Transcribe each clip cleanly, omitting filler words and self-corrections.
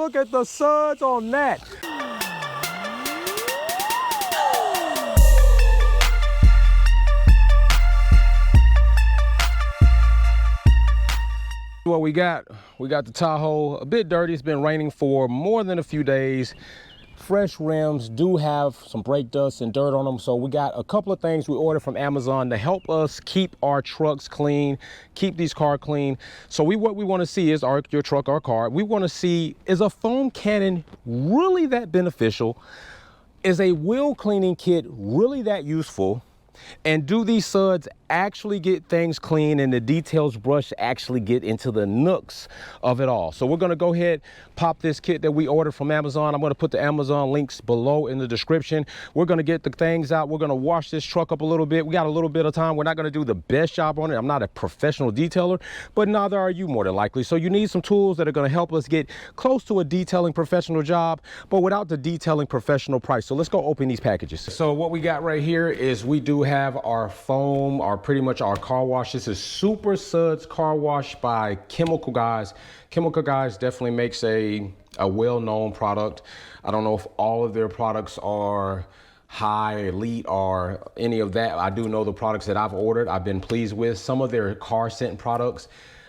look at the suds on that. What we got the Tahoe, a bit dirty. It's been raining for more than a few days. Fresh rims do have some brake dust and dirt on them, so we got a couple of things we ordered from Amazon to help us keep our trucks clean, keep these cars clean. So what we want to see is your truck or car. We want to see, is a foam cannon really that beneficial? Is a wheel cleaning kit really that useful? And do these suds actually get things clean and the details brush actually get into the nooks of it all? So we're going to go ahead, pop this kit that we ordered from Amazon. I'm going to put the Amazon links below in the description. We're going to get the things out. We're going to wash this truck up a little bit. We got a little bit of time. We're not going to do the best job on it. I'm not a professional detailer, but neither are you more than likely. So you need some tools that are going to help us get close to a detailing professional job, but without the detailing professional price. So let's go open these packages. So what we got right here is we do have our foam, pretty much our car wash. This is Super Suds Car Wash by Chemical Guys. Chemical Guys definitely makes a well-known product. I don't know if all of their products are high, elite, or any of that. I do know the products that I've ordered, I've been pleased with. Some of their car scent products,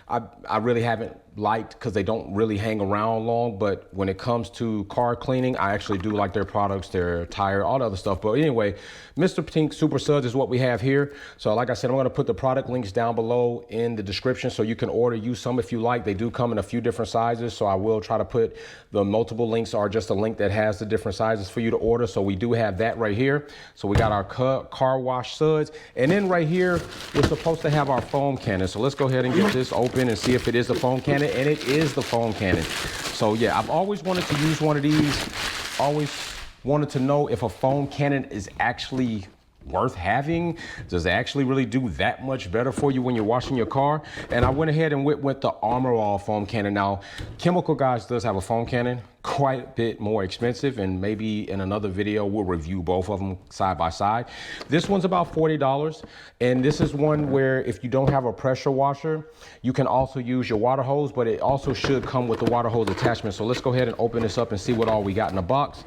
I really haven't liked because they don't really hang around long, but when it comes to car cleaning, I actually do like their products, their tire, all the other stuff. But anyway, Mr. Pink Super Suds is what we have here. So like I said, I'm going to put the product links down below in the description so you can use some if you like. They do come in a few different sizes, so I will try to put the multiple links or just a link that has the different sizes for you to order. So we do have that right here. So we got our car wash suds, and then right here we're supposed to have our foam cannon. So let's go ahead and get this open and see if it is the foam cannon. And it is the foam cannon. So yeah, I've always wanted to use one of these. Always wanted to know if a foam cannon is actually worth having. Does it actually really do that much better for you when you're washing your car? And I went ahead and went with the Armor All foam cannon. Now, Chemical Guys does have a foam cannon, quite a bit more expensive, and maybe in another video we'll review both of them side by side. This one's about $40, and this is one where if you don't have a pressure washer, you can also use your water hose, but it also should come with the water hose attachment. So let's go ahead and open this up and see what all we got in the box.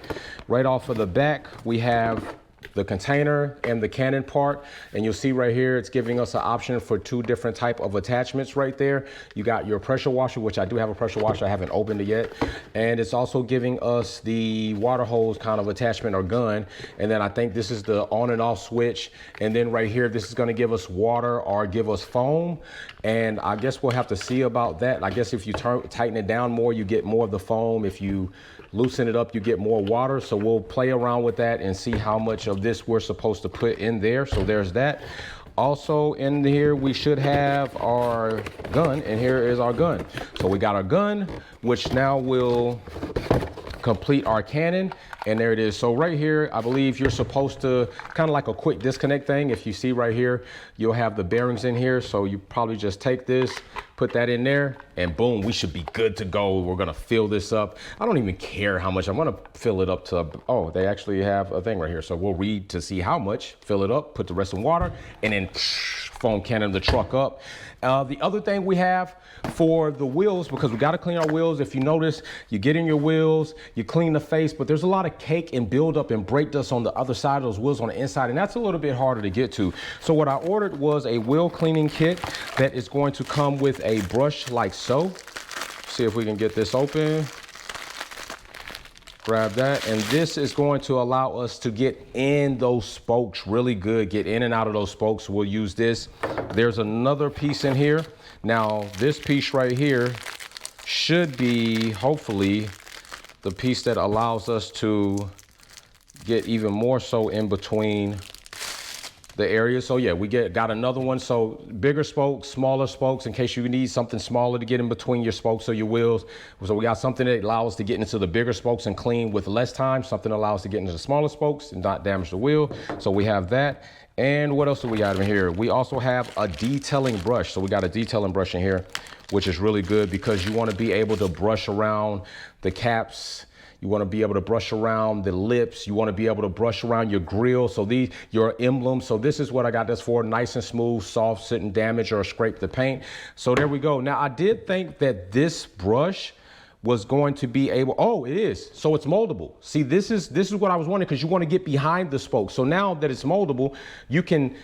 Right off of the back, we have the container and the cannon part, and you'll see right here it's giving us an option for two different type of attachments right there. You got your pressure washer, which I do have a pressure washer, I haven't opened it yet, and it's also giving us the water hose kind of attachment or gun. And then I think this is the on and off switch, and then right here this is going to give us water or give us foam, and I guess we'll have to see about that. I guess if you tighten it down more, you get more of the foam. If you loosen it up, you get more water. So we'll play around with that and see how much of this we're supposed to put in there. So there's that. Also in here we should have our gun, and here is our gun. So we got our gun, which now will complete our cannon, and there it is. So right here, I believe you're supposed to kind of like a quick disconnect thing. If you see right here, you'll have the bearings in here. So you probably just take this, put that in there, and boom, we should be good to go. We're gonna fill this up. I don't even care how much. I'm gonna fill it up to, oh, they actually have a thing right here. So we'll read to see how much, fill it up, put the rest in water, and then foam cannon the truck up. The other thing we have for the wheels, because we got to clean our wheels. If you notice, you get in your wheels, you clean the face, but there's a lot of cake and buildup and brake dust on the other side of those wheels on the inside, and that's a little bit harder to get to. So what I ordered was a wheel cleaning kit that is going to come with a brush like so. See if we can get this open. Grab that, and this is going to allow us to get in those spokes really good, get in and out of those spokes. We'll use this. There's another piece in here. Now this piece right here should be hopefully the piece that allows us to get even more so in between the area. So yeah, we got another one. So bigger spokes, smaller spokes, in case you need something smaller to get in between your spokes or your wheels. So we got something that allows us to get into the bigger spokes and clean with less time. Something that allows us to get into the smaller spokes and not damage the wheel. So we have that. And what else do we got in here? We also have a detailing brush. So we got a detailing brush in here, which is really good because you want to be able to brush around the caps. You want to be able to brush around the lips. You want to be able to brush around your grill. So your emblems. So this is what I got this for. Nice and smooth, soft, shouldn't damage or scrape the paint. So there we go. Now I did think that this brush was going to be able, oh, it is. So it's moldable. See, this is what I was wondering, because you want to get behind the spoke. So now that it's moldable, you can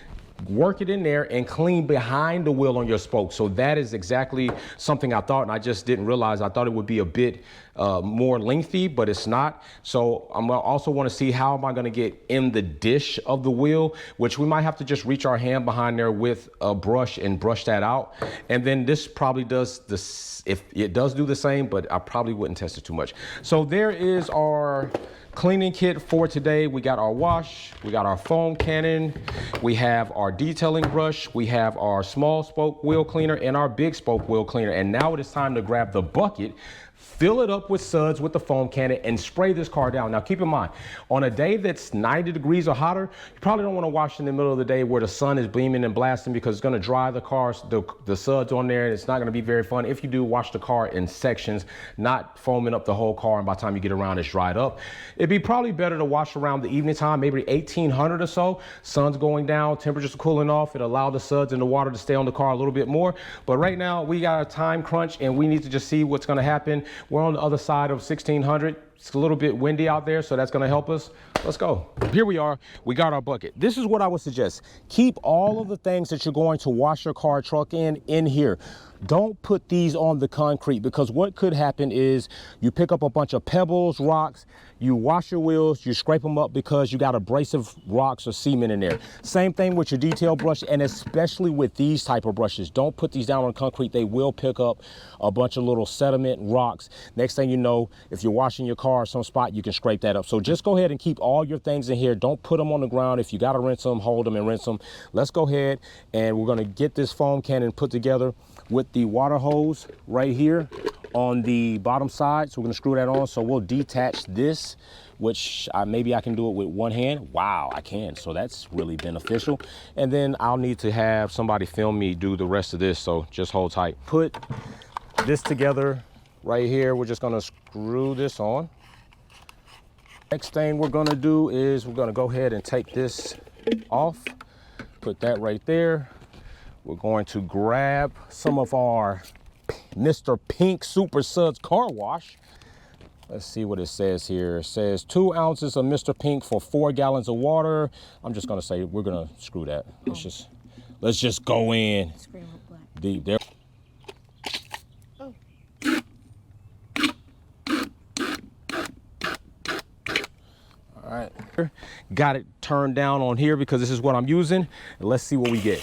work it in there and clean behind the wheel on your spoke. So that is exactly something I thought, and I just didn't realize. I thought it would be a bit more lengthy, but it's not. So I'm also want to see how am I going to get in the dish of the wheel, which we might have to just reach our hand behind there with a brush and brush that out. And then this probably does this, if it does do the same, but I probably wouldn't test it too much. So there is our cleaning kit for today. We got our wash, we got our foam cannon, we have our detailing brush, we have our small spoke wheel cleaner and our big spoke wheel cleaner. And now it is time to grab the bucket, fill it up with suds with the foam cannon, and spray this car down. Now keep in mind, on a day that's 90 degrees or hotter, you probably don't want to wash in the middle of the day where the sun is beaming and blasting, because it's going to dry the cars, the suds on there, and it's not going to be very fun. If you do, wash the car in sections, not foaming up the whole car, and by the time you get around, it's dried up. It'd be probably better to wash around the evening time, maybe 1800 or so. Sun's going down, temperatures are cooling off. It allows the suds and the water to stay on the car a little bit more. But right now, we got a time crunch, and we need to just see what's going to happen. We're on the other side of 1600. It's a little bit windy out there, so that's going to help us. Let's go. Here we are. We got our bucket. This is what I would suggest. Keep all of the things that you're going to wash your car, truck in here. Don't put these on the concrete, because what could happen is you pick up a bunch of pebbles, rocks, you wash your wheels, you scrape them up because you got abrasive rocks or cement in there. Same thing with your detail brush, and especially with these type of brushes. Don't put these down on concrete. They will pick up a bunch of little sediment, rocks. Next thing you know, if you're washing your car some spot, you can scrape that up. So just go ahead and keep all your things in here. Don't put them on the ground. If you got to rinse them, hold them and rinse them. Let's go ahead, and we're going to get this foam cannon put together with the water hose right here on the bottom side. So we're going to screw that on. So we'll detach this, which maybe I can do it with one hand. Wow, I can. So that's really beneficial. And then I'll need to have somebody film me do the rest of this. So just hold tight. Put this together right here. We're just going to screw this on. Next thing we're going to do is we're going to go ahead and take this off. Put that right there. We're going to grab some of our Mr. Pink Super Suds car wash. Let's see what it says here. It says 2 ounces of Mr. Pink for 4 gallons of water. I'm just gonna say we're gonna screw that. Let's just go in. Deep there. Oh. All right. Got it turned down on here because this is what I'm using. And let's see what we get.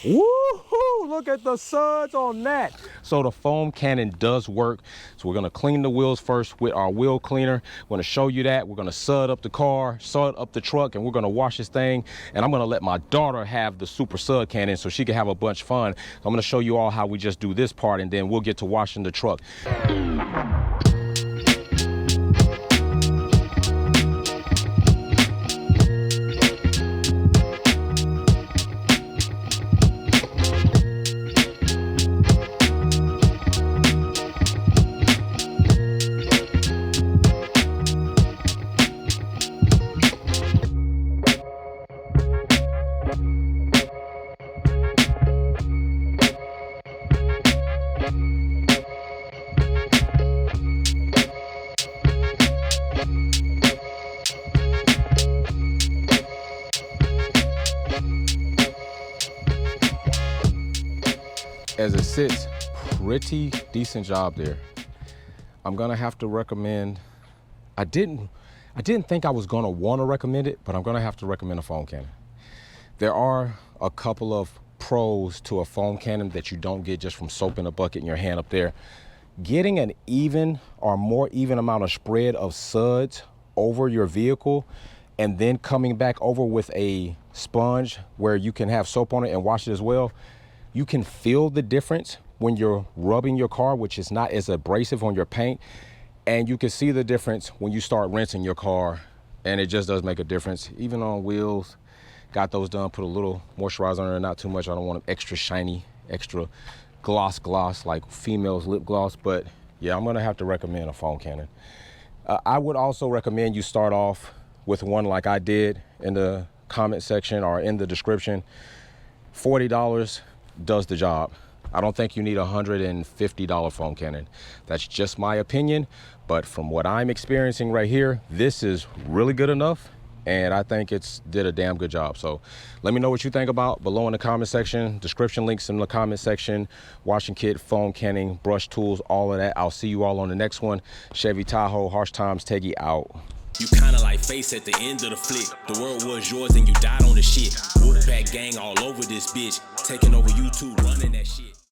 Woohoo! Look at the suds on that. So the foam cannon does work. So we're gonna clean the wheels first with our wheel cleaner. We're gonna show you that. We're gonna sud up the car, sud up the truck, and we're gonna wash this thing. And I'm gonna let my daughter have the super sud cannon so she can have a bunch of fun. I'm gonna show you all how we just do this part, and then we'll get to washing the truck. As it sits, pretty decent job there. I'm gonna have to recommend, I didn't think I was gonna wanna recommend it, but I'm gonna have to recommend a foam cannon. There are a couple of pros to a foam cannon that you don't get just from soaping a bucket in your hand up there. Getting an even or more even amount of spread of suds over your vehicle, and then coming back over with a sponge where you can have soap on it and wash it as well. You can feel the difference when you're rubbing your car, which is not as abrasive on your paint. And you can see the difference when you start rinsing your car, and it just does make a difference. Even on wheels, got those done, put a little moisturizer on there, not too much. I don't want them extra shiny, extra gloss like females lip gloss. But yeah, I'm gonna have to recommend a foam cannon. I would also recommend you start off with one like I did in the comment section or in the description. $40 does the job. I don't think you need a $150 foam cannon. That's just my opinion, but from what I'm experiencing right here, this is really good enough, and I think it's did a damn good job. So let me know what you think about below in the comment section. Description links in the comment section. Washing kit, foam canning, brush tools, all of that. I'll see you all on the next one. Chevy Tahoe, Harsh Times, Teggy out. You kinda like Face at the end of the flick. The world was yours and you died on the shit. Wolfpack gang all over this bitch. Taking over YouTube, running that shit.